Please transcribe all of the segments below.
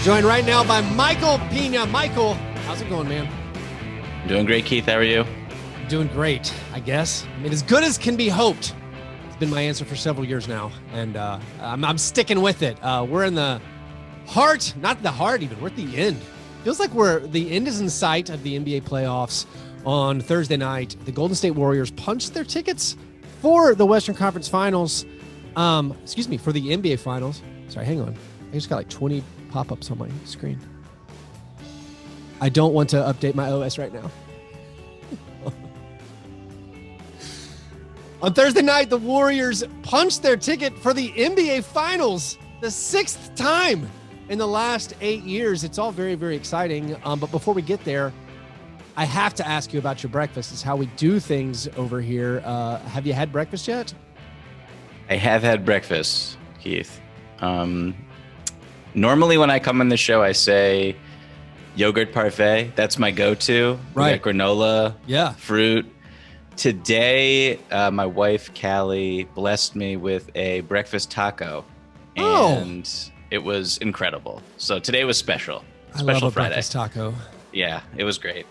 Joined right now by Michael Pina. Michael, how's it going, man? Doing great, Keith. How are you? Doing great, I guess. I mean, as good as can be hoped. It's been my answer for several years now, and I'm sticking with it. We're in the heart, not the heart even, we're at the end. Feels like the end is in sight of the NBA playoffs. On Thursday night, the Golden State Warriors punched their tickets for the Western Conference Finals. For the NBA Finals. Sorry, hang on. I just got like 20 pop-ups on my screen. I don't want to update my OS right now. On Thursday night, the Warriors punched their ticket for the NBA Finals, the 6th time in the last 8 years. It's all very, very exciting. But before we get there, I have to ask you about your breakfast. It's how we do things over here. Have you had breakfast yet? I have had breakfast, Keith. Normally when I come on the show, I say yogurt parfait. That's my go-to. Right. We got granola, fruit. Today, my wife, Callie, blessed me with a breakfast taco. And it was incredible. So today was special. I love a breakfast taco. Yeah, it was great.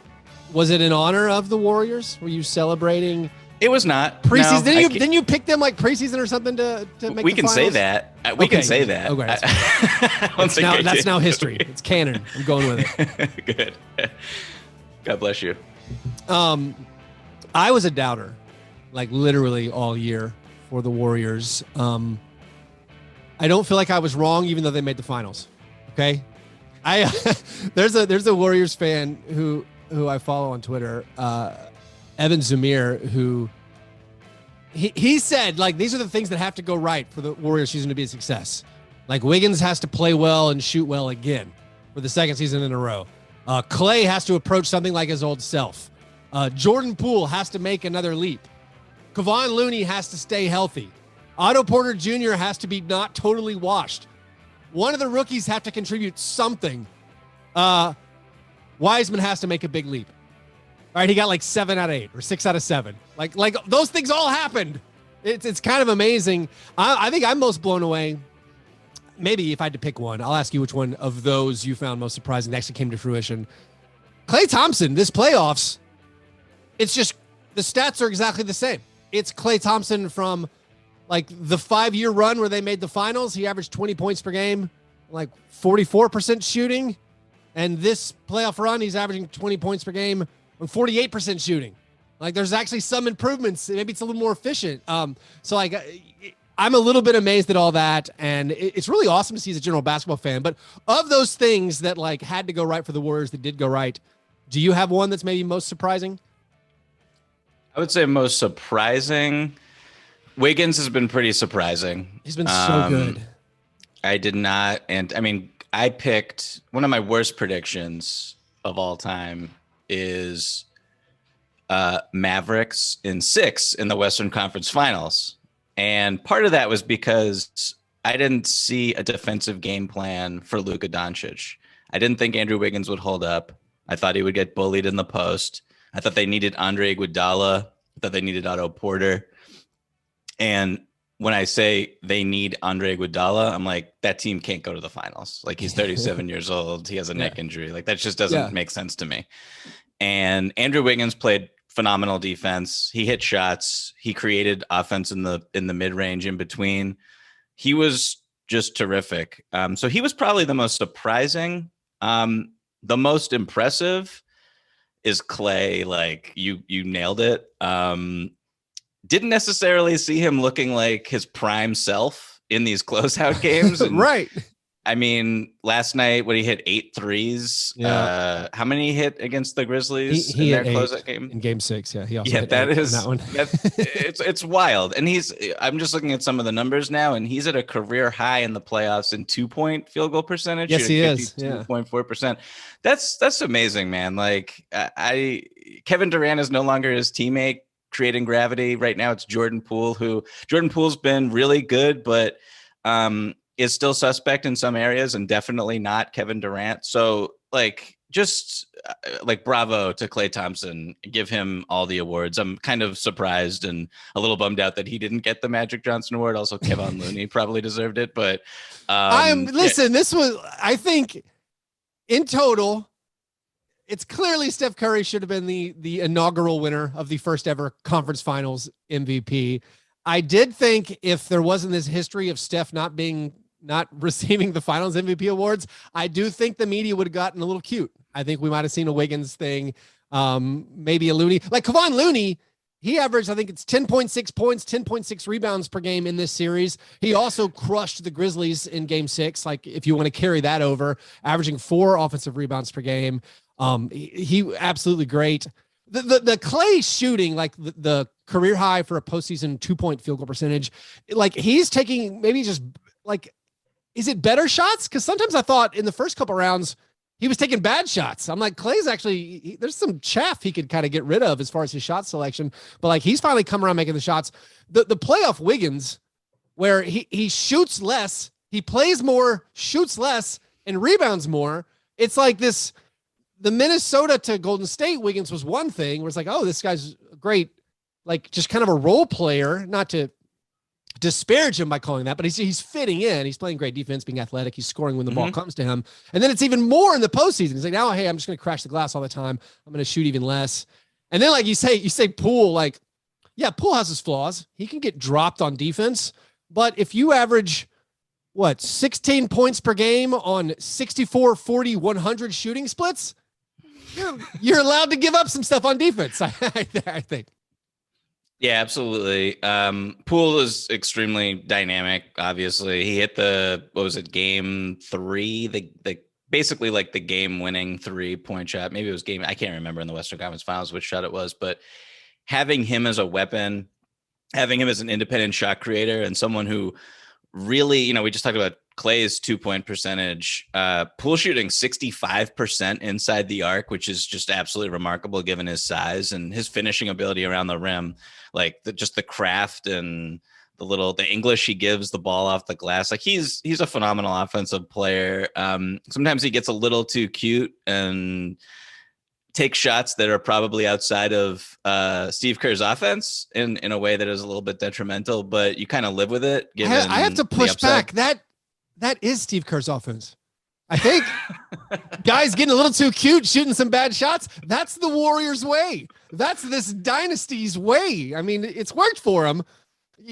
Was it in honor of the Warriors? Were you celebrating? It was not. Preseason? No, didn't you pick them like preseason or something to make we the can finals? say that. We can say that. Okay. That's now history. It's canon. I'm going with it. Good. God bless you. I was a doubter, like literally all year for the Warriors. I don't feel like I was wrong, even though they made the finals. Okay. There's a Warriors fan who I follow on Twitter, Evan Zamir, who he said, like, these are the things that have to go right for the Warriors season to be a success. Like, Wiggins has to play well and shoot well again for the second season in a row. Clay has to approach something like his old self. Jordan Poole has to make another leap. Kevon Looney has to stay healthy. Otto Porter Jr. has to be not totally washed. One of the rookies have to contribute something. Wiseman has to make a big leap. All right, he got like 7 out of 8 or 6 out of 7. Like those things all happened. It's kind of amazing. I think I'm most blown away. Maybe if I had to pick one, I'll ask you which one of those you found most surprising that actually came to fruition. Klay Thompson, this playoffs, it's just the stats are exactly the same. It's Klay Thompson from like the 5-year run where they made the finals. He averaged 20 points per game, like 44% shooting. And this playoff run, he's averaging 20 points per game on 48% shooting. Like, there's actually some improvements. Maybe it's a little more efficient. So like, I'm a little bit amazed at all that. And it's really awesome to see as a general basketball fan. But of those things that like had to go right for the Warriors that did go right, do you have one that's maybe most surprising? I would say most surprising. Wiggins has been pretty surprising. He's been so good. I did not. And I mean, I picked one of my worst predictions of all time is Mavericks in 6 in the Western Conference Finals. And part of that was because I didn't see a defensive game plan for Luka Doncic. I didn't think Andrew Wiggins would hold up. I thought he would get bullied in the post. I thought they needed Andre Iguodala. I thought they needed Otto Porter. And when I say they need Andre Iguodala, I'm like, that team can't go to the finals. Like, he's 37 years old. He has a neck injury. Like, that just doesn't make sense to me. And Andrew Wiggins played phenomenal defense. He hit shots. He created offense in the mid-range in between. He was just terrific. So he was probably the most surprising. The most impressive is Clay. Like, you nailed it. Didn't necessarily see him looking like his prime self in these closeout games. And, right. I mean, last night when he hit 8 threes, how many hit against the Grizzlies he in their hit closeout game? In game 6, he also hit that 8 is in that one. it's wild. And I'm just looking at some of the numbers now, and he's at a career high in the playoffs in 2-point field goal percentage. Yes, he is. 2.4%. That's amazing, man. Like, Kevin Durant is no longer his teammate creating gravity. Right now it's Jordan Poole's been really good, but is still suspect in some areas and definitely not Kevin Durant. So like, just like, bravo to Klay Thompson, give him all the awards. I'm kind of surprised and a little bummed out that he didn't get the Magic Johnson award. Also, Kevon Looney probably deserved it, but this was, I think in total, it's clearly Steph Curry should have been the inaugural winner of the first ever conference finals MVP. I did think if there wasn't this history of Steph not receiving the finals MVP awards, I do think the media would have gotten a little cute. I think we might have seen a Wiggins thing, maybe a Looney. Like Kevon Looney, he averaged, I think it's 10.6 points, 10.6 rebounds per game in this series. He also crushed the Grizzlies in game 6. Like if you want to carry that over, averaging 4 offensive rebounds per game. He absolutely great. The Clay shooting, like the career high for a postseason 2-point field goal percentage, like he's taking maybe just like, is it better shots? Because sometimes I thought in the first couple rounds he was taking bad shots. I'm like, Clay's actually, there's some chaff he could kind of get rid of as far as his shot selection, but like he's finally come around making the shots. The playoff Wiggins, where he shoots less, he plays more, shoots less, and rebounds more. It's like this. The Minnesota to Golden State Wiggins was one thing where it's like, oh, this guy's great, like just kind of a role player, not to disparage him by calling that, but he's fitting in. He's playing great defense, being athletic. He's scoring when the ball comes to him. And then it's even more in the postseason. He's like, now, hey, I'm just going to crash the glass all the time. I'm going to shoot even less. And then like you say Poole, like, yeah, Poole has his flaws. He can get dropped on defense, but if you average 16 points per game on 64, 40, 100 shooting splits, you're allowed to give up some stuff on defense. I think. Yeah, absolutely. Poole is extremely dynamic. Obviously, he hit game 3, the basically like the game winning 3-point shot. Maybe it was I can't remember in the Western Conference Finals which shot it was, but having him as a weapon, having him as an independent shot creator and someone who really, we just talked about Clay's 2-point percentage, Poole shooting 65% inside the arc, which is just absolutely remarkable given his size and his finishing ability around the rim, like just the craft and the English he gives the ball off the glass. Like he's a phenomenal offensive player. Sometimes he gets a little too cute and take shots that are probably outside of Steve Kerr's offense in a way that is a little bit detrimental, but you kind of live with it. I have to push back. That is Steve Kerr's offense. I think guys getting a little too cute, shooting some bad shots. That's the Warriors' way. That's this dynasty's way. I mean, it's worked for them.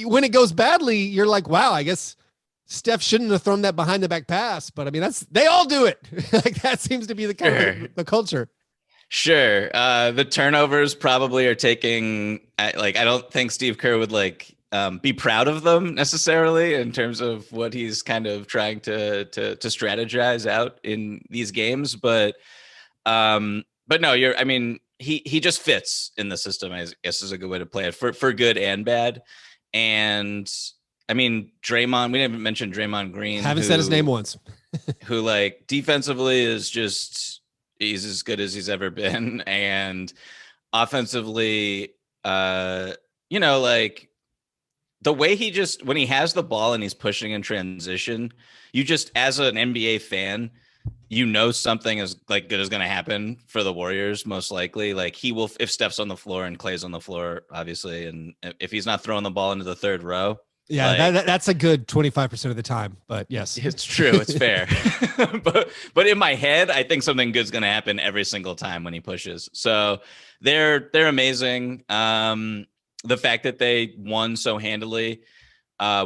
When it goes badly, you're like, wow, I guess Steph shouldn't have thrown that behind the back pass. But I mean, they all do it. Like that seems to be the kind of the culture. Sure. The turnovers probably are taking, I don't think Steve Kerr would be proud of them necessarily in terms of what he's kind of trying to strategize out in these games. But no, he just fits in the system, I guess is a good way to play it for good and bad. And I mean, Draymond, we didn't mention Draymond Green. Haven't said his name once. Who defensively is just, he's as good as he's ever been. And offensively, the way he just, when he has the ball and he's pushing in transition, you just, as an NBA fan, something is good is going to happen for the Warriors. Most likely, he will, if Steph's on the floor and Clay's on the floor, obviously. And if he's not throwing the ball into the third row, yeah, that's a good 25% of the time, but yes, it's true. It's fair. but in my head, I think something good's going to happen every single time when he pushes. So they're amazing. The fact that they won so handily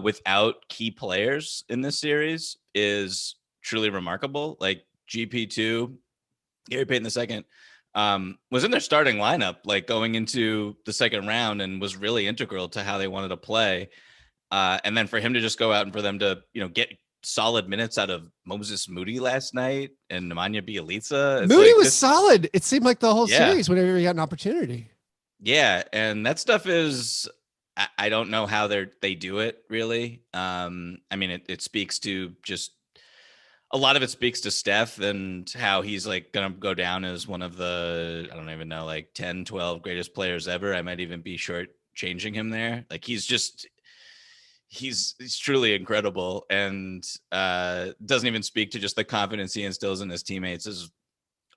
without key players in this series is truly remarkable. Like GP2, Gary Payton II, was in their starting lineup, going into the second round, and was really integral to how they wanted to play. And then for him to just go out and for them to, get solid minutes out of Moses Moody last night and Nemanja Bjelica. Moody was solid. It seemed like the whole series whenever he got an opportunity. Yeah. And that stuff is, I don't know how they do it really. It speaks to just, a lot of it speaks to Steph and how he's going to go down as one of the, I don't even know, 10, 12 greatest players ever. I might even be short changing him there. He's truly incredible, and doesn't even speak to just the confidence he instills in his teammates. Is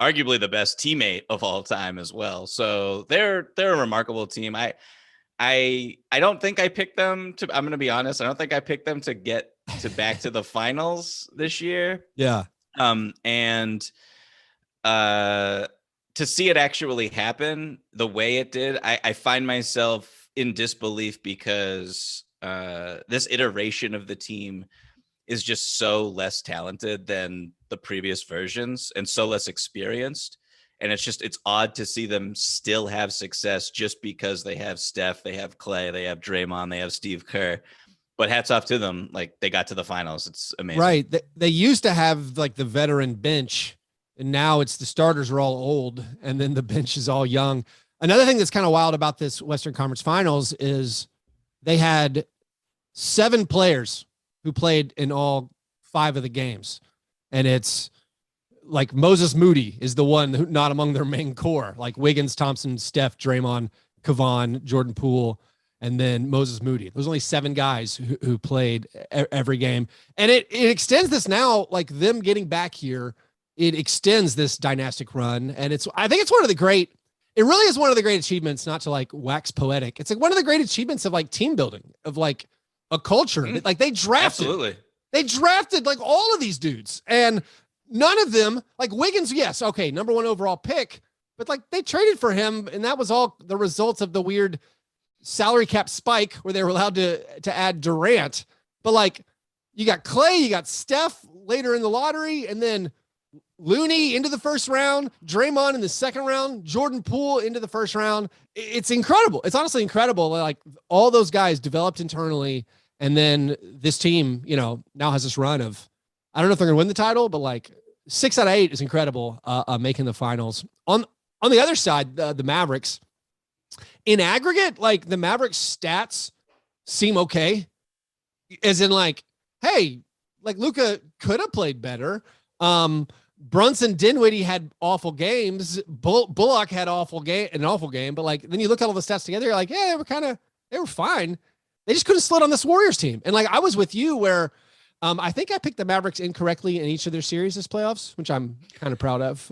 arguably the best teammate of all time as well. So they're a remarkable team. I don't think I picked them to, I'm going to be honest, I don't think I picked them to get to back to the finals this year. Yeah. And to see it actually happen the way it did, I find myself in disbelief because this iteration of the team is just so less talented than the previous versions and so less experienced. And it's odd to see them still have success just because they have Steph, they have Clay, they have Draymond, they have Steve Kerr. But hats off to them. Like, they got to the finals. It's amazing. Right. They used to have like the veteran bench, and now it's the starters are all old and then the bench is all young. Another thing that's kind of wild about this Western Conference Finals is they had 7 players who played in all 5 of the games. And it's like Moses Moody is the one who not among their main core, like Wiggins, Thompson, Steph, Draymond, Kavan, Jordan Poole, and then Moses Moody. There's only 7 guys who played every game. And it extends this now, like them getting back here, it extends this dynastic run. And I think it's one of the great, it really is one of the great achievements, not to like wax poetic. It's like one of the great achievements of like team building, of like a culture. Mm-hmm. Like they drafted like all of these dudes, and none of them, like Wiggins, yes, okay, number 1 overall pick, but like they traded for him, and that was all the results of the weird salary cap spike where they were allowed to add Durant. But like you got Clay, you got Steph later in the lottery, and then Looney into the first round, Draymond in the second round, Jordan Poole into the first round. It's incredible. It's honestly incredible. Like all those guys developed internally, and then this team, now has this run of, I don't know if they're going to win the title, but like 6 out of 8 is incredible, making the finals. On the other side, the Mavericks, in aggregate, like the Mavericks stats seem okay, as in like, hey, like Luka could have played better. Brunson, Dinwiddie had awful games. Bullock had an awful game. But like, then you look at all the stats together, you're like, yeah, they were fine. They just couldn't slid on this Warriors team. And like, I was with you where, I think I picked the Mavericks incorrectly in each of their series this playoffs, which I'm kind of proud of.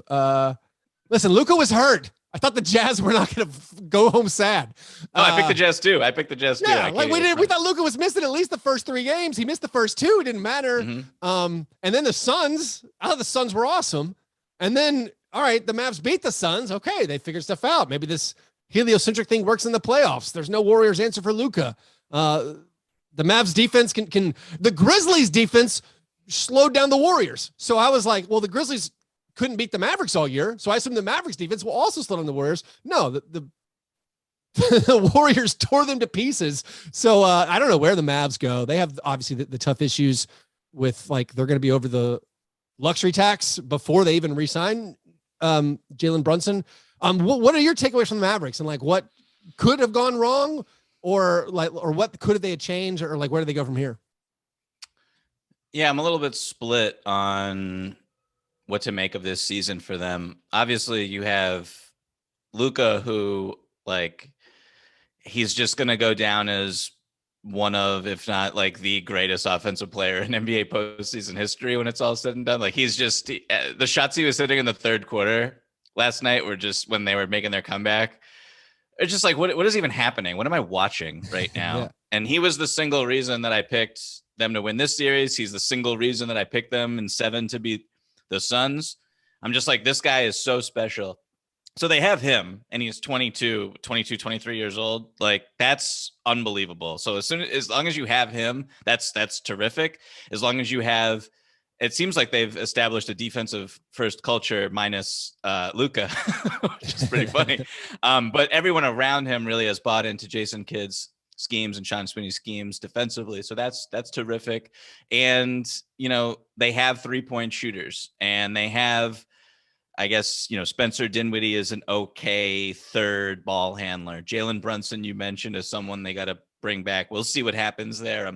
Listen, Luka was hurt. I thought the Jazz were not going to go home sad. Oh, I picked the Jazz too. Yeah, like we thought Luka was missing at least the first 3 games. He missed the first 2. It didn't matter. Mm-hmm. And then the Suns, I thought the Suns were awesome. And then, all right, the Mavs beat the Suns. Okay, they figured stuff out. Maybe this heliocentric thing works in the playoffs. There's no Warriors answer for Luka. The Mavs defense can the Grizzlies defense slowed down the Warriors. So I was like, well, the Grizzlies couldn't beat the Mavericks all year, so I assume the Mavericks defense will also slow down the Warriors. No, the Warriors tore them to pieces. So I don't know where the Mavs go. They have obviously the tough issues with, like, they're going to be over the luxury tax before they even re-sign Jalen Brunson. What are your takeaways from the Mavericks, and like what could have gone wrong, or what could they have changed, or like where do they go from here? Yeah, I'm a little bit split on what to make of this season for them. Obviously, you have Luka, who, like, he's just going to go down as one of, if not like the greatest offensive player in NBA postseason history when it's all said and done. Like, he's just the shots he was hitting in the third quarter last night were just, when they were making their comeback, it's just like, what is even happening? What am I watching right now? Yeah. And he was the single reason that I picked them to win this series. He's the single reason that I picked them in 7 to beat the Suns. I'm just like, this guy is so special. So they have him, and he's 23 years old. Like, that's unbelievable. So as long as you have him, that's terrific. As long as you have, it seems like they've established a defensive first culture minus Luka, which is pretty funny. But everyone around him really has bought into Jason Kidd's schemes and Sean Sweeney's schemes defensively. So that's terrific. And, they have 3-point shooters, and they have, I guess, Spencer Dinwiddie is an okay third ball handler. Jalen Brunson, you mentioned, is someone they got to bring back. We'll see what happens there.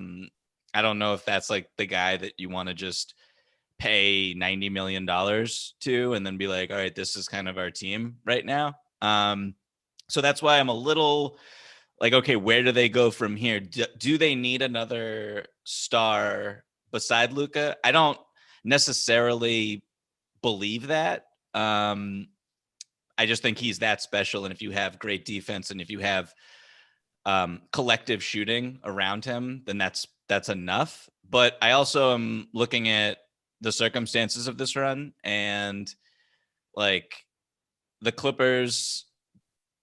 I don't know if that's like the guy that you want to just pay $90 million to and then be like, all right, this is kind of our team right now. So that's why I'm a little like, okay, where do they go from here? Do they need another star beside Luka? I don't necessarily believe that. I just think he's that special. And if you have great defense, and if you have collective shooting around him, then that's enough. But I also am looking at the circumstances of this run, and like the Clippers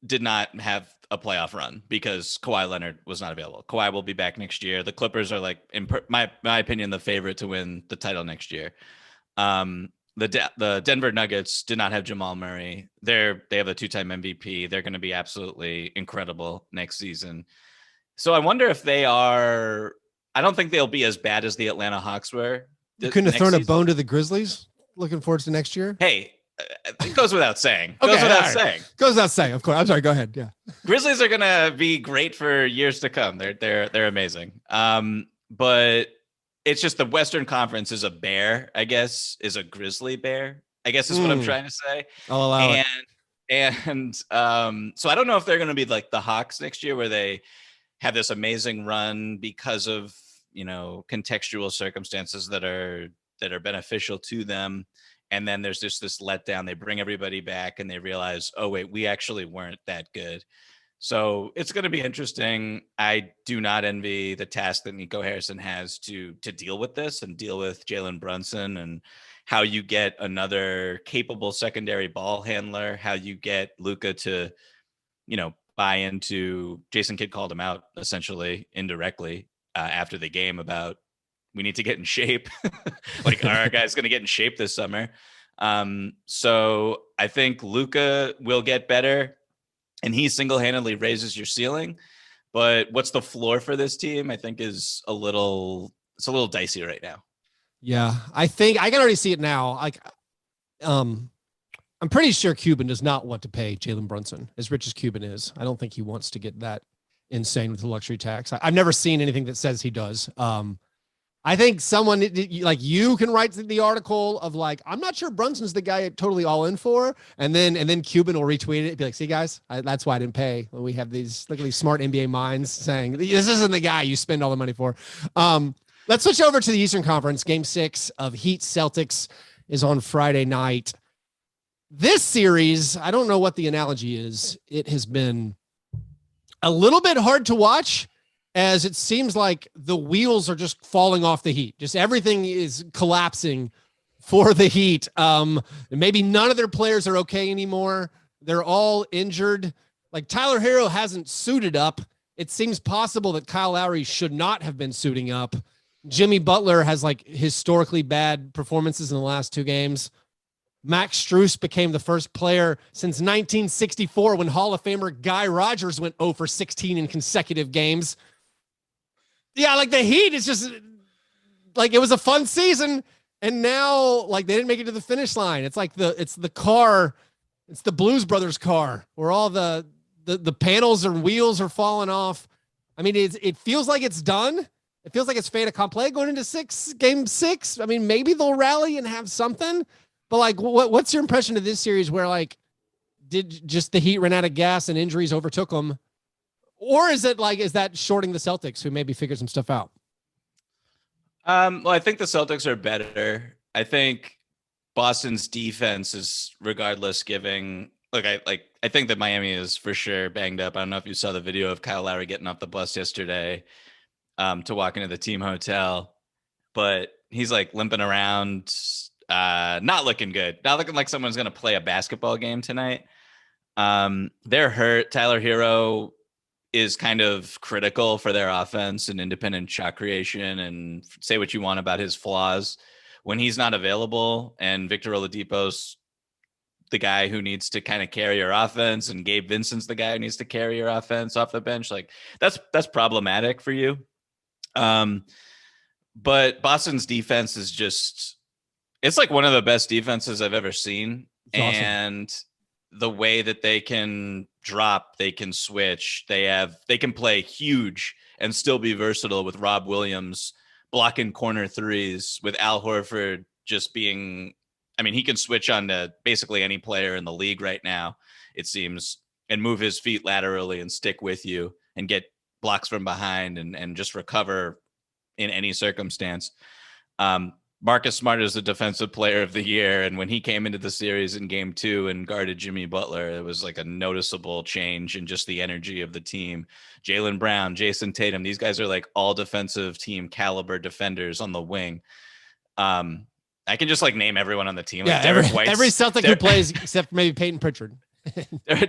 did not have a playoff run because Kawhi Leonard was not available. Kawhi will be back next year. The Clippers are like, in my opinion, the favorite to win the title next year. The Denver Nuggets did not have Jamal Murray. They have a 2-time MVP. They're going to be absolutely incredible next season. So I wonder if they are. I don't think they'll be as bad as the Atlanta Hawks were. You couldn't have thrown a bone to the Grizzlies. Looking forward to next year. Hey, it goes without saying. Goes without saying. Of course. I'm sorry. Go ahead. Yeah. Grizzlies are going to be great for years to come. They're amazing. But it's just the Western Conference is a bear, I guess, is a grizzly bear, I guess is what I'm trying to say. I'll allow it. And so I don't know if they're going to be like the Hawks next year where they have this amazing run because of, contextual circumstances that are beneficial to them. And then there's just this letdown. They bring everybody back and they realize, oh, wait, we actually weren't that good. So it's going to be interesting. I do not envy the task that Nico Harrison has to deal with this and deal with Jalen Brunson and how you get another capable secondary ball handler, how you get Luka to, buy into. Jason Kidd called him out essentially indirectly after the game about we need to get in shape. Like, are our guys going to get in shape this summer? So I think Luka will get better. And he single-handedly raises your ceiling. But what's the floor for this team? I think is a little dicey right now. Yeah, I think I can already see it now. Like, I'm pretty sure Cuban does not want to pay Jalen Brunson as rich as Cuban is. I don't think he wants to get that insane with the luxury tax. I've never seen anything that says he does. I think someone like you can write the article of like, I'm not sure Brunson's the guy totally all in for. And then Cuban will retweet it. Be like, see guys, that's why I didn't pay. When we have these, look at these smart NBA minds saying this isn't the guy you spend all the money for. Let's switch over to the Eastern Conference. Game 6 of Heat Celtics is on Friday night. This series, I don't know what the analogy is. It has been a little bit hard to watch, as it seems like the wheels are just falling off the Heat. Just everything is collapsing for the Heat. Maybe none of their players are okay anymore. They're all injured. Like Tyler Hero hasn't suited up. It seems possible that Kyle Lowry should not have been suiting up. Jimmy Butler has like historically bad performances in the last 2 games. Max Strus became the first player since 1964 when Hall of Famer Guy Rogers went 0 for 16 in consecutive games. Yeah, like the Heat is just like, it was a fun season, and now like they didn't make it to the finish line. It's like it's the Blues Brothers car where all the panels and wheels are falling off. I mean, it feels like it's done. It feels like it's fait accompli going into game 6. I mean, maybe they'll rally and have something, but like, what's your impression of this series where like, did just the Heat run out of gas and injuries overtook them? Or is that shorting the Celtics who maybe figured some stuff out? Well, I think the Celtics are better. I think Boston's defense is regardless giving. Look, I think that Miami is for sure banged up. I don't know if you saw the video of Kyle Lowry getting off the bus yesterday to walk into the team hotel, but he's like limping around, not looking good, not looking like someone's going to play a basketball game tonight. They're hurt. Tyler Hero is kind of critical for their offense and independent shot creation, and say what you want about his flaws when he's not available. And Victor Oladipo's the guy who needs to kind of carry your offense, and Gabe Vincent's the guy who needs to carry your offense off the bench. Like that's problematic for you. But Boston's defense is it's like one of the best defenses I've ever seen. It's awesome. And the way that they can drop, they can switch, they can play huge and still be versatile with Rob Williams blocking corner threes, with Al Horford just being, I mean, he can switch on to basically any player in the league right now, it seems, and move his feet laterally and stick with you and get blocks from behind and just recover in any circumstance. Marcus Smart is the defensive player of the year. And when he came into the series in game 2 and guarded Jimmy Butler, it was like a noticeable change in just the energy of the team. Jaylen Brown, Jason Tatum, these guys are like all defensive team caliber defenders on the wing. I I can just like name everyone on the team. Yeah, like every Celtic who plays except maybe Peyton Pritchard.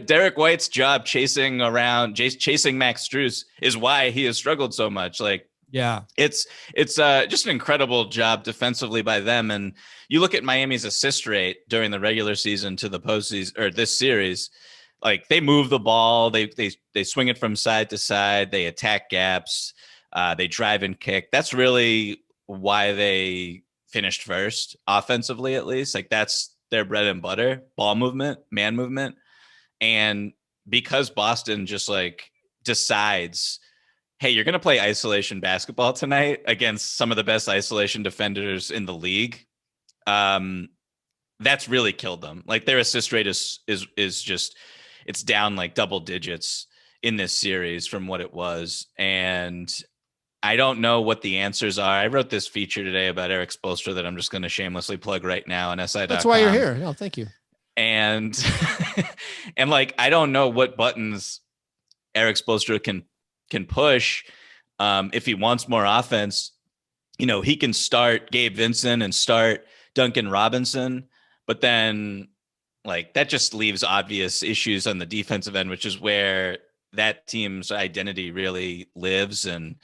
Derek White's job chasing Max Strus is why he has struggled so much. Like, yeah, it's just an incredible job defensively by them. And you look at Miami's assist rate during the regular season to the postseason or this series, like they move the ball, they swing it from side to side, they attack gaps, they drive and kick. That's really why they finished first offensively, at least. Like that's their bread and butter: ball movement, man movement. And because Boston just like decides, hey, you're going to play isolation basketball tonight against some of the best isolation defenders in the league, that's really killed them. Like their assist rate is just, it's down like double digits in this series from what it was. And I don't know what the answers are. I wrote this feature today about Eric Spoelstra that I'm just going to shamelessly plug right now on SI.com. That's why you're here. No, thank you. And and like I don't know what buttons Eric Spoelstra can push if he wants more offense. You know, he can start Gabe Vincent and start Duncan Robinson, but then like that just leaves obvious issues on the defensive end, which is where that team's identity really lives. And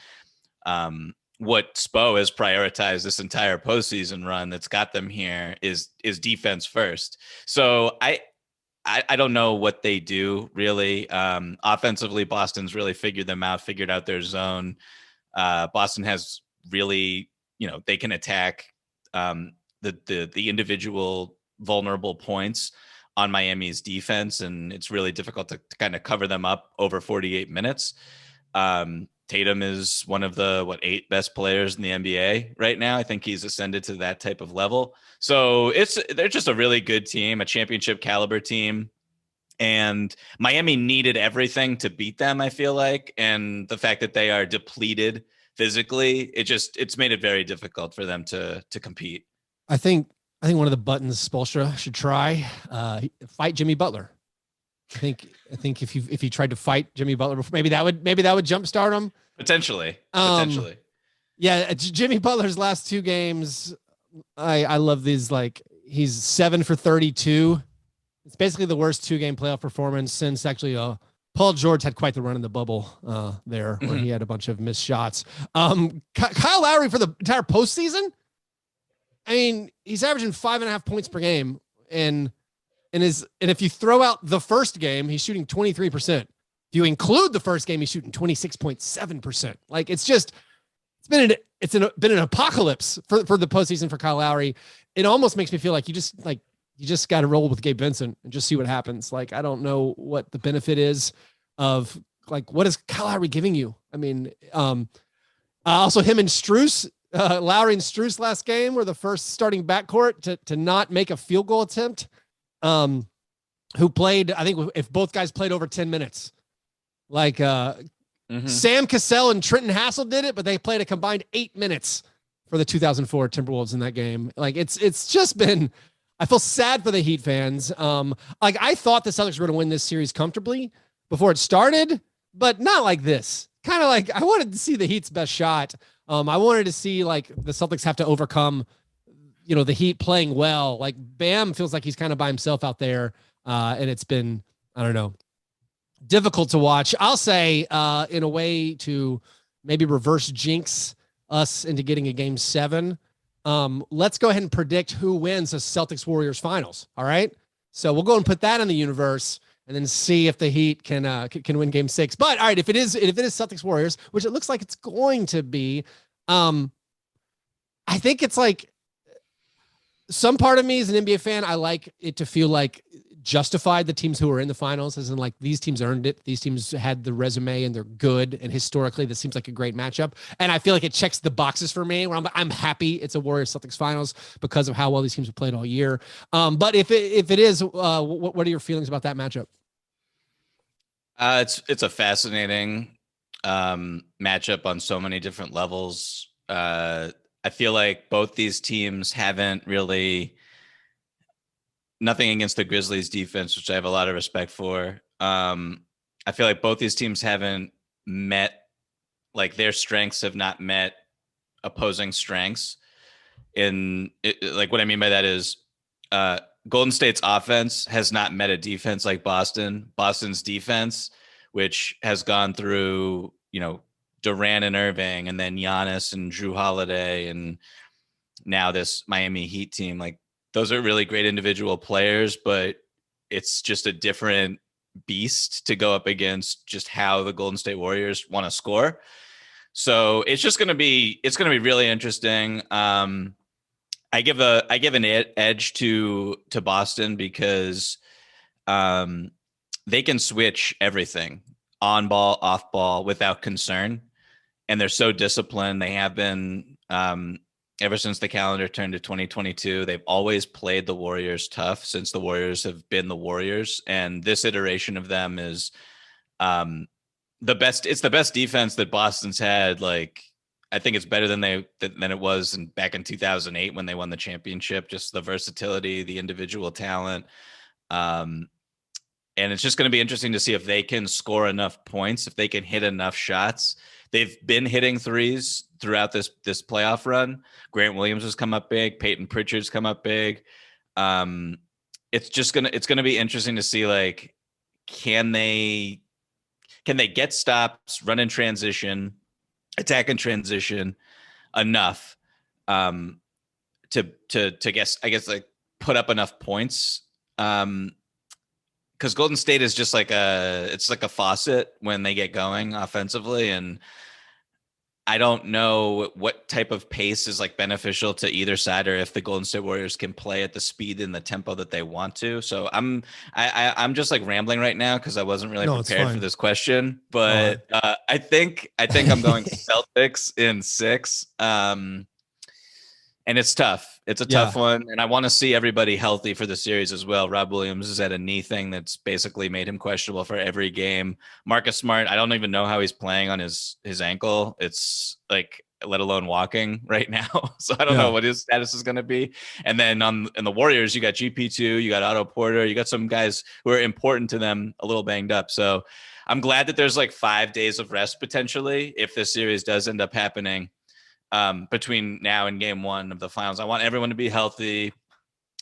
what Spo has prioritized this entire postseason run that's got them here is defense first. So I don't know what they do really. Offensively, Boston's really figured out their zone. Boston has really, you know, they can attack the individual vulnerable points on Miami's defense, and it's really difficult to kind of cover them up over 48 minutes. Tatum is one of the 8 best players in the NBA right now. I think he's ascended to that type of level. So they're just a really good team, a championship caliber team. And Miami needed everything to beat them, I feel like. And the fact that they are depleted physically, it's made it very difficult for them to compete. I think one of the buttons Spoelstra should try, fight Jimmy Butler. I think if he tried to fight Jimmy Butler before, maybe that would jumpstart him. Potentially. Yeah, Jimmy Butler's last 2 games, I love these. Like he's 7 for 32. It's basically the worst 2-game playoff performance since actually Paul George had quite the run in the bubble there, where he had a bunch of missed shots. Kyle Lowry for the entire postseason, I mean, he's averaging 5.5 points per game, and if you throw out the first game, he's shooting 23%. If you include the first game, he's shooting 26.7%. Like it's been an apocalypse for the postseason for Kyle Lowry. It almost makes me feel like you just got to roll with Gabe Vincent and just see what happens. Like I don't know what the benefit is of like what is Kyle Lowry giving you? I mean, also him and Strus. Lowry and Strus last game were the first starting backcourt to not make a field goal attempt. Who played, I think if both guys played over 10 minutes, like Sam Cassell and Trenton Hassel did it, but they played a combined 8 minutes for the 2004 Timberwolves in that game. Like it's just been, I feel sad for the Heat fans. Like I thought the Celtics were going to win this series comfortably before it started, but not like this. Kind of like I wanted to see the Heat's best shot. I wanted to see like the Celtics have to overcome, you know, the Heat playing well. Like Bam feels like he's kind of by himself out there. And it's been, I don't know, difficult to watch. I'll say in a way to maybe reverse jinx us into getting a game 7. Let's go ahead and predict who wins the Celtics Warriors finals. All right. So we'll go and put that in the universe and then see if the Heat can win game 6. But all right, if it is Celtics Warriors, which it looks like it's going to be, I think it's like some part of me as an NBA fan, I like it to feel like justified the teams who are in the finals, as in like these teams earned it. These teams had the resume and they're good. And historically, this seems like a great matchup. And I feel like it checks the boxes for me where I'm happy it's a Warriors Celtics finals because of how well these teams have played all year. But if it is, what are your feelings about that matchup? It's a fascinating matchup on so many different levels. I feel like both these teams haven't really, nothing against the Grizzlies defense, which I have a lot of respect for. I feel like both these teams haven't met, like their strengths have not met opposing strengths like what I mean by that is Golden State's offense has not met a defense like Boston's defense, which has gone through, Durant and Irving, and then Giannis and Drew Holiday, and now this Miami Heat team. Like, those are really great individual players, but it's just a different beast to go up against just how the Golden State Warriors want to score. So it's going to be really interesting. I give an edge to Boston because they can switch everything on ball, off ball without concern. And they're so disciplined. They have been ever since the calendar turned to 2022. They've always played the Warriors tough since the Warriors have been the Warriors. And this iteration of them is the best. It's the best defense that Boston's had. Like, I think it's better than it was back in 2008 when they won the championship. Just the versatility, the individual talent. And it's just going to be interesting to see if they can score enough points, if they can hit enough shots. They've been hitting threes throughout this playoff run. Grant Williams has come up big. Peyton Pritchard's come up big. It's going to be interesting to see, like, can they get stops, run in transition, attack in transition enough to guess like put up enough points. Because Golden State is just like a faucet when they get going offensively, and I don't know what type of pace is like beneficial to either side, or if the Golden State Warriors can play at the speed and the tempo that they want to. So I'm just like rambling right now because I wasn't really prepared for this question, but I think I'm going Celtics in 6. And it's tough. It's a tough one. And I want to see everybody healthy for the series as well. Rob Williams is at a knee thing that's basically made him questionable for every game. Marcus Smart, I don't even know how he's playing on his ankle. It's like, let alone walking right now. So I don't know what his status is going to be. And then in the Warriors, you got GP2, you got Otto Porter, you got some guys who are important to them a little banged up. So I'm glad that there's like 5 days of rest potentially if this series does end up happening. Between now and game 1 of the finals. I want everyone to be healthy.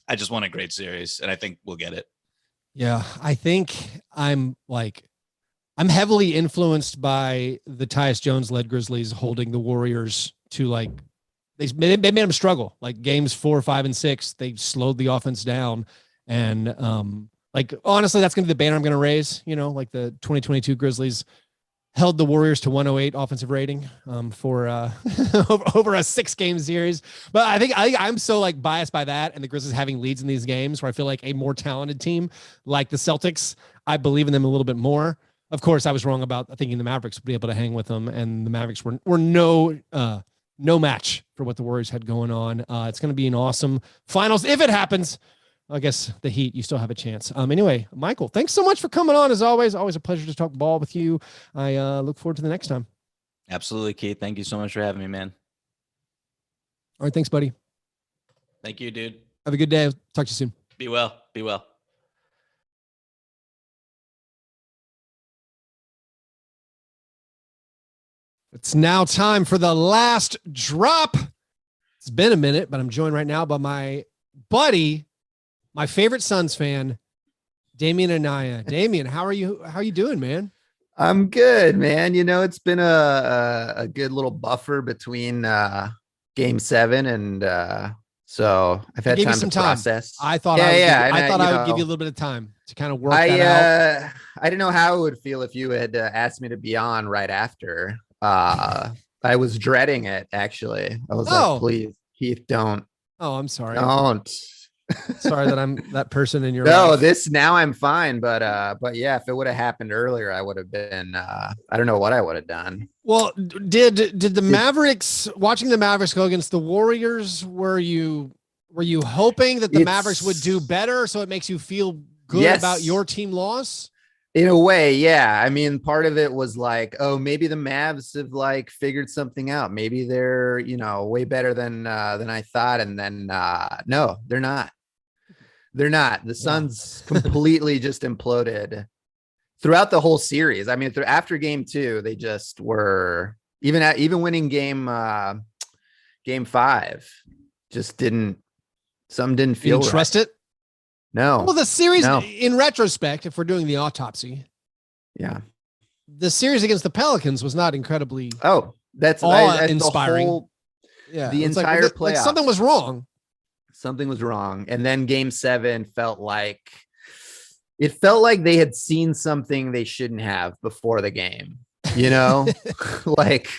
I just want a great series, and I think we'll get it. Yeah, I think I'm heavily influenced by the Tyus Jones-led Grizzlies holding the Warriors to, like, they made them struggle. Like, games 4, 5, and 6, they slowed the offense down. And like, honestly, that's going to be the banner I'm going to raise. Like the 2022 Grizzlies held the Warriors to 108 offensive rating for over a 6-game series. But I think I'm so like biased by that and the Grizzlies having leads in these games where I feel like a more talented team like the Celtics, I believe in them a little bit more. Of course, I was wrong about thinking the Mavericks would be able to hang with them, and the Mavericks were no match for what the Warriors had going on. It's going to be an awesome finals if it happens. I guess the Heat, you still have a chance. Anyway, Michael, thanks so much for coming on. As always a pleasure to talk ball with you. I look forward to the next time. Absolutely, Keith. Thank you so much for having me, man. All right. Thanks, buddy. Thank you, dude. Have a good day. I'll talk to you soon. Be well. Be well. It's now time for the last drop. It's been a minute, but I'm joined right now by my buddy, my favorite Suns fan, Damian Anaya. Damian, how are you? How are you doing, man? I'm good, man. It's been a good little buffer between game 7 and so I've had time to process. I thought I would give you a little bit of time to kind of work that out. I didn't know how it would feel if you had asked me to be on right after. I was dreading it, actually. I was like, please, Keith, don't. Oh, I'm sorry. Don't. Sorry that I'm that person in your life. Now I'm fine, but yeah, if it would have happened earlier, I would have been I don't know what I would have done. Well, did the Mavericks, watching the Mavericks go against the Warriors, were you hoping that the Mavericks would do better so it makes you feel good about your team loss? In a way, yeah. I mean, part of it was like, oh, maybe the Mavs have like figured something out. Maybe they're, way better than I thought. And then no, they're not. They're not. The Suns completely just imploded throughout the whole series. I mean, after game 2, they just were even winning game 5. just didn't You feel didn't trust it? No. Well, the series, No. in retrospect, if we're doing the autopsy, Yeah. the series against the Pelicans was not incredibly that's awe-inspiring. The it's entire like, playoffs. something was wrong. Something was wrong. And then game 7 felt like they had seen something they shouldn't have before the game, you know, like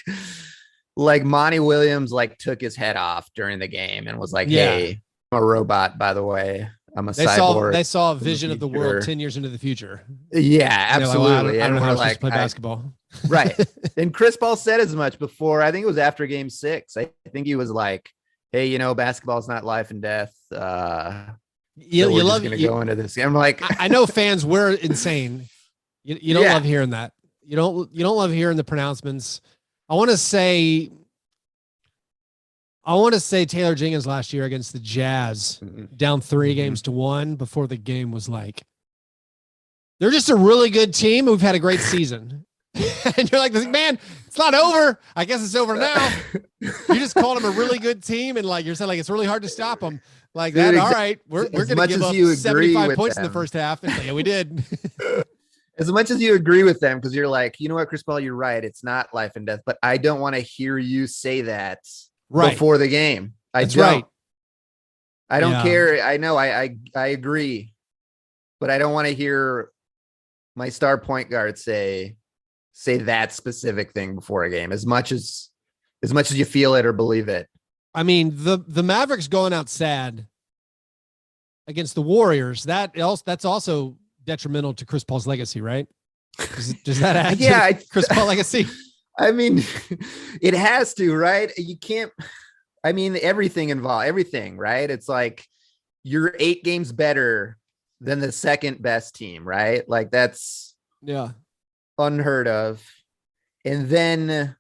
Monty Williams, like took his head off during the game and was like, hey, I'm a robot, by the way. I'm a cyborg. They saw a vision of the world 10 years into the future. Yeah, absolutely. I don't know how we're to play basketball. Right. And Chris Paul said as much before. I think it was after game 6. I think he was like, hey, you know, basketball's not life and death. You love going to go into this. I'm like, I know fans were insane. You don't love hearing that. You don't love hearing the pronouncements. I want to say Taylor Jenkins last year against the Jazz, down 3 games to 1 before the game was like, they're just a really good team. We've had a great season. And you're like, man, it's not over. I guess it's over now. You just called them a really good team. And like, you're saying like, it's really hard to stop them like that. All right. We're going to give up 75 points in the first half. And yeah, we did. As much as you agree with them, because you're like, you know what, Chris Paul, you're right. It's not life and death, but I don't want to hear you say that before the game. That's don't. Right. I don't care. I know. I agree, but I don't want to hear my star point guard say that specific thing before a game as much as you feel it or believe it. I mean, the Mavericks going out sad against the Warriors, that's also detrimental to Chris Paul's legacy, right? Does that add to Chris Paul legacy? I mean, it has to, right? You can't, I mean, everything, right? It's like you're 8 games better than the second best team, right? Like that's unheard of. And then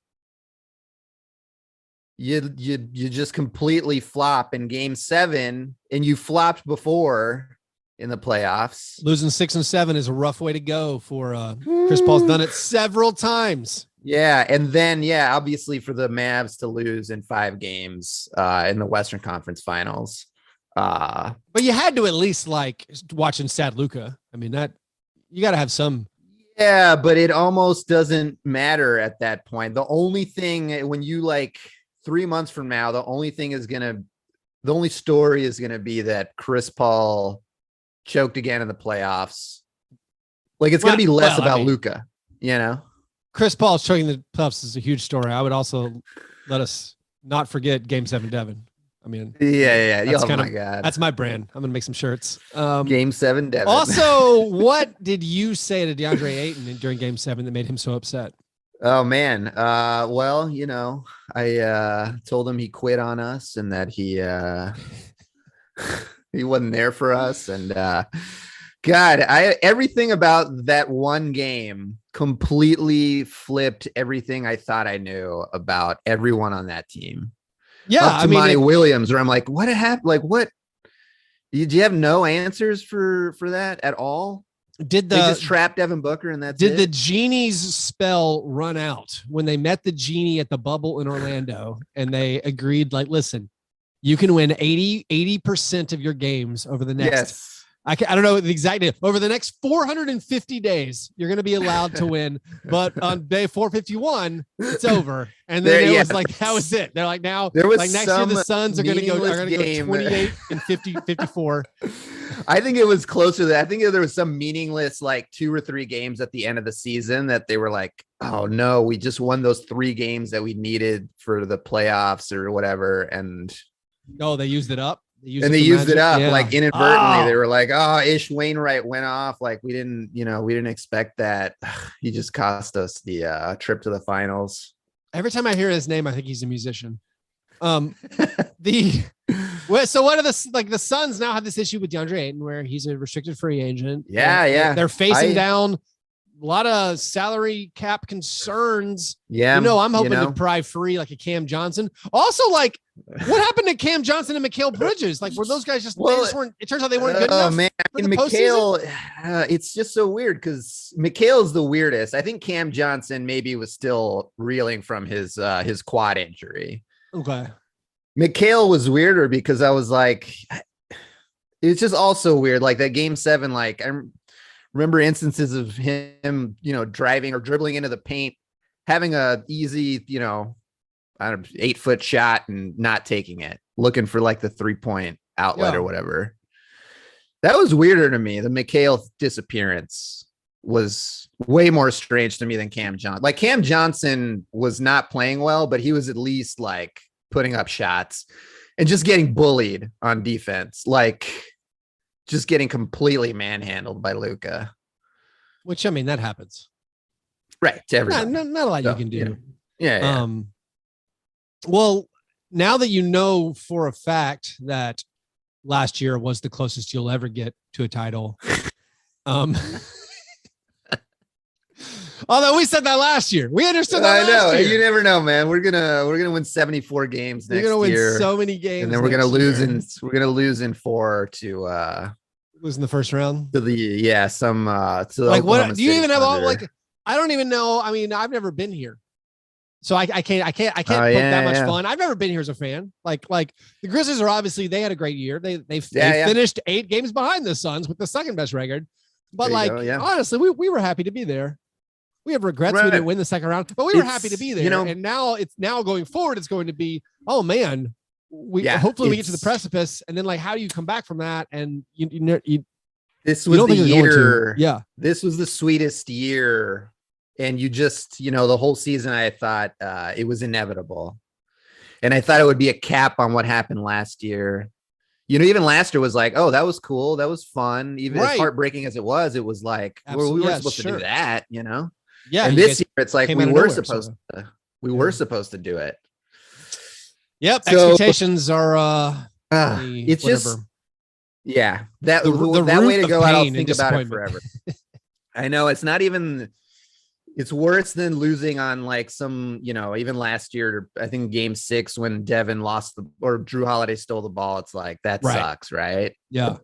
you just completely flop in game 7, and you flopped before in the playoffs. Losing 6 and 7 is a rough way to go for Chris Paul's done it several times. Yeah. And then, obviously for the Mavs to lose in 5 games in the Western Conference Finals. But you had to at least like watching sad Luka. I mean, that you got to have some. Yeah, but it almost doesn't matter at that point. The only thing when you like 3 months from now, the only story is going to be that Chris Paul choked again in the playoffs. Like it's going to be less about Luka, you know? Chris Paul's choking the playoffs is a huge story. I would also let us not forget Game 7 Devin. I mean, That's my God. That's my brand. I'm going to make some shirts. Game 7 Devin. Also, what did you say to DeAndre Ayton during Game 7 that made him so upset? Oh man. Well, you know, I told him he quit on us and that he he wasn't there for us. And God, everything about that one game completely flipped everything I thought I knew about everyone on that team. Yeah, up to Monty Williams, where I'm like, what happened? Like, what? Did you have no answers for that at all? They just trapped Devin Booker and that's Did the genie's spell run out when they met the genie at the bubble in Orlando and they agreed, like, listen, you can win 80% of your games over the next, I don't know the exact name, over the next 450 days, you're going to be allowed to win. But on day 451, it's over. And then it was like, that was it. They're like, now, like next year, the Suns are going to go 28 and 54. I think it was closer to that. I think there was some meaningless, like 2 or 3 games at the end of the season that they were like, oh no, we just won those 3 games that we needed for the playoffs or whatever. And they used it up. They used it up like inadvertently. They were like, oh, Ish Wainwright went off. Like we didn't expect that. He just cost us the trip to the finals. Every time I hear his name, I think he's a musician. So what are the Suns now have this issue with DeAndre Ayton where he's a restricted free agent. Yeah. They're facing down a lot of salary cap concerns. Yeah. I'm hoping to pry free like a Cam Johnson. Also, like, what happened to Cam Johnson and Mikal Bridges? Like, were those guys just weren't? It turns out they weren't good enough. Oh man, Mikal, it's just so weird because Mikal is the weirdest. I think Cam Johnson maybe was still reeling from his quad injury. Okay. Mikhail was weirder because I was like, it's just also weird. Like that game 7, like I remember instances of him, driving or dribbling into the paint, having a easy, I don't know, 8-foot shot and not taking it, looking for like the 3-point outlet or whatever. That was weirder to me. The Mikhail disappearance was way more strange to me than Cam Johnson. Like Cam Johnson was not playing well, but he was at least like putting up shots and just getting bullied on defense. Like just getting completely manhandled by Luka. Which, I mean, that happens. Right. To everyone. Not a lot you can do. Yeah. Well, now that you know for a fact that last year was the closest you'll ever get to a title. Although we said that last year, we understood that. I know. You never know, man. We're gonna win 74 games next year. We're gonna win so many games, and then we're gonna lose in 4 to lose in the first round to the to like Oklahoma what do you City even have all Thunder. like? I don't even know. I mean, I've never been here, so I can't put that much fun. I've never been here as a fan. Like the Grizzlies are obviously they had a great year. They finished 8 games behind the Suns with the second best record. But honestly, we were happy to be there. We have regrets we didn't win the second round, but we were happy to be there. And now going forward, it's going to be, oh man, hopefully we get to the precipice, and then like how do you come back from that? And this was the year. This was the sweetest year. And you just, the whole season, I thought it was inevitable. And I thought it would be a cap on what happened last year. Even last year was like, oh, that was cool. That was fun. Even as heartbreaking as it was like, we weren't supposed to do that, Yeah. And this year it's like we were supposed to do it. Yep. So, expectations are it's whatever. That way to go out, I'll think about it forever. I know it's not even. It's worse than losing on like some, even last year, I think game 6 when Devin lost or Drew Holiday stole the ball. It's like, that sucks. Right. Yeah.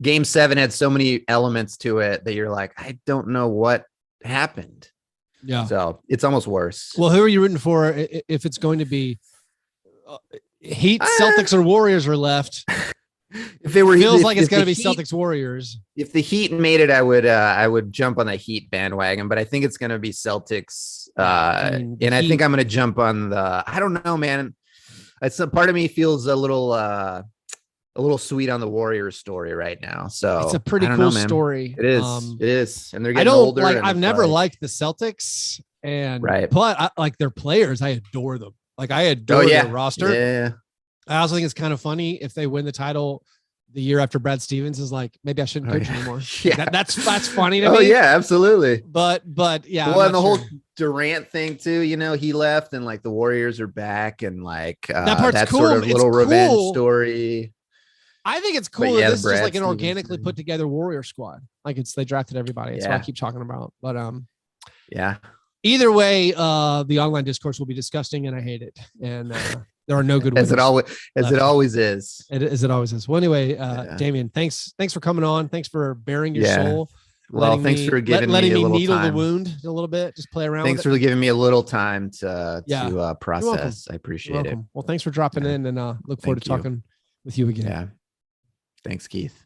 Game 7 had so many elements to it that you're like, I don't know what happened. Yeah. So it's almost worse. Well, who are you rooting for if it's going to be Heat, Celtics, or Warriors are left? If they were, feels like it's going to be Celtics Warriors. If the Heat made it, I would jump on the Heat bandwagon, but I think it's going to be Celtics. And I think I'm going to jump on the. I don't know, man. It's a part of me feels a little sweet on the Warriors story right now. So it's a pretty cool story. It is. It is, and they're getting older. I've never liked the Celtics, but I like their players. I adore them. Like I adore their roster. Yeah. I also think it's kind of funny if they win the title the year after Brad Stevens is like, maybe I shouldn't coach anymore. That's funny to me. Oh yeah, absolutely. But yeah. Well, and the whole Durant thing too, he left and like the Warriors are back and like that part's that cool. sort of little revenge story. I think it's cool that this is like an organically put together Warrior squad. Like they drafted everybody. That's what I keep talking about. But either way, the online discourse will be disgusting and I hate it. And there are no good winners. As it always is. As it always is. Well, anyway, Damian, thanks for coming on. Thanks for bearing your soul. Well, thanks for giving me a little needle time. The wound a little bit. Just play around. Thanks for giving me a little time to process. I appreciate it. Well, thanks for dropping in, and look forward to talking with you again. Yeah. Thanks, Keith.